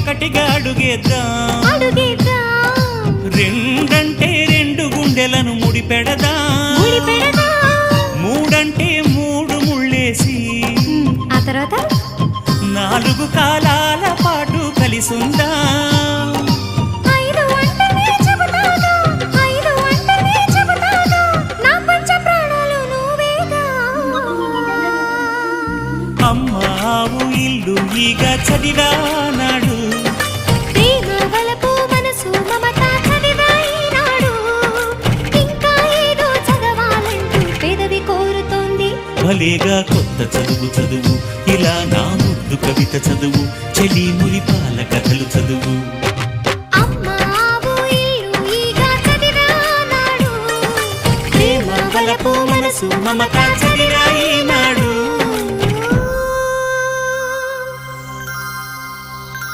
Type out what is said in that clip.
ఒకటిగా అడుగేద్దాం రెండంటే రెండు గుండెలను ముడిపెడదాం మూడంటే మూడు ముళ్ళేసి ఆ తర్వాత నాలుగు కాలాల పాటు కలిసుందాం అమ్మావు ఇల్లు ఈగ చదివానాడు ప్రేమ వలపు మనసు మమత చదివాయినాడు ఇంకా ఏదో చదవాలంటూ పెదవి కోరుతోంది భలేగా కొత్త చదువు చదువు ఇలా నా ముద్దు కవిత చదువు చెలి మురిపాల కథలు చదువు అమ్మావు ఇల్లు ఈగ చదివానాడు ప్రేమ వలపు మనసు మమత